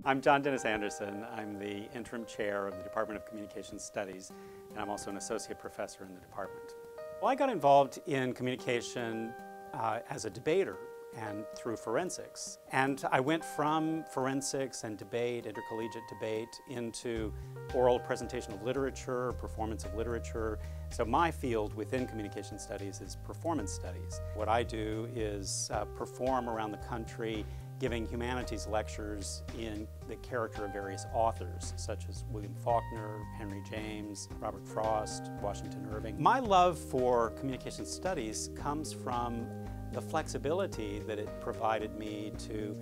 I'm John Dennis Anderson. I'm the interim chair of the Department of Communication Studies, and I'm also an associate professor in the department. Well, I got involved in communication as a debater and through forensics. And I went from forensics and debate, intercollegiate debate, into oral presentation of literature, performance of literature. So my field within communication studies is performance studies. What I do is perform around the country giving humanities lectures in the character of various authors, such as William Faulkner, Henry James, Robert Frost, Washington Irving. My love for communication studies comes from the flexibility that it provided me to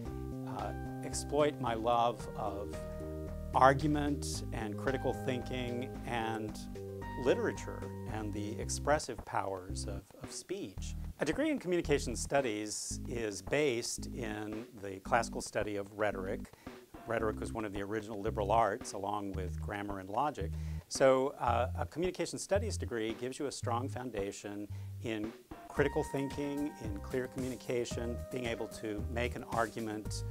exploit my love of argument and critical thinking and literature and the expressive powers of speech. A degree in communication studies is based in the classical study of rhetoric. Rhetoric was one of the original liberal arts along with grammar and logic. So a communication studies degree gives you a strong foundation in critical thinking, in clear communication, being able to make an argument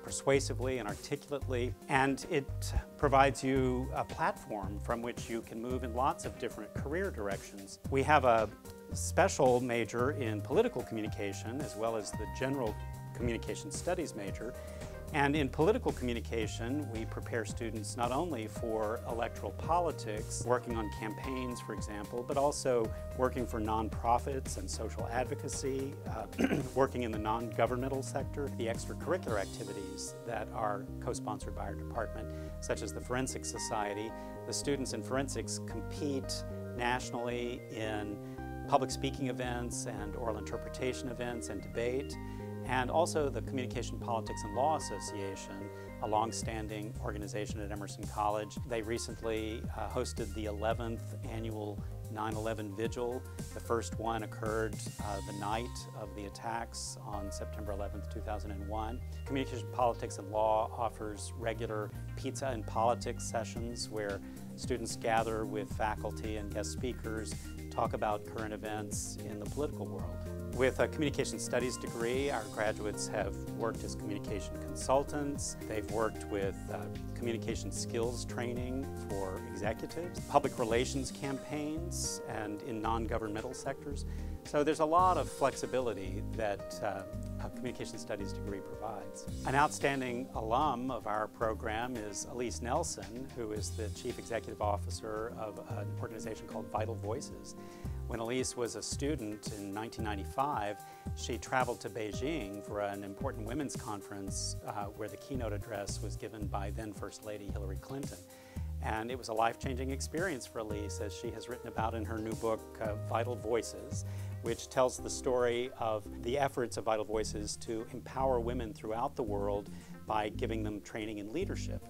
persuasively and articulately, and it provides you a platform from which you can move in lots of different career directions. We have a special major in political communication as well as the general communication studies major. And in political communication, we prepare students not only for electoral politics, working on campaigns, for example, but also working for nonprofits and social advocacy, working in the non-governmental sector, the extracurricular activities that are co-sponsored by our department, such as the Forensic Society. The students in forensics compete nationally in public speaking events and oral interpretation events and debate. And also the Communication, Politics, and Law Association, a long-standing organization at Emerson College. They recently hosted the 11th annual 9/11 Vigil. The first one occurred the night of the attacks on September 11th, 2001. Communication, Politics, and Law offers regular pizza and politics sessions where students gather with faculty and guest speakers, talk about current events in the political world. With a communication studies degree, our graduates have worked as communication consultants. They've worked with communication skills training for executives, public relations campaigns, and in non-governmental sectors. So there's a lot of flexibility that a communication studies degree provides. An outstanding alum of our program is Elise Nelson, who is the Chief Executive Officer of an organization called Vital Voices. When Elise was a student in 1995, she traveled to Beijing for an important women's conference where the keynote address was given by then First Lady Hillary Clinton. And it was a life-changing experience for Elise, as she has written about in her new book, Vital Voices, which tells the story of the efforts of Vital Voices to empower women throughout the world by giving them training in leadership.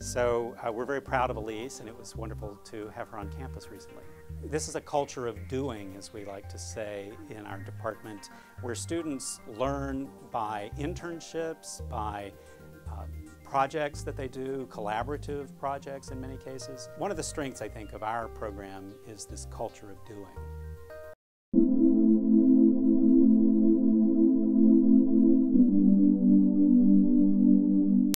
So we're very proud of Elise, and it was wonderful to have her on campus recently. This is a culture of doing, as we like to say in our department, where students learn by internships, by projects that they do, collaborative projects in many cases. One of the strengths, I think, of our program is this culture of doing.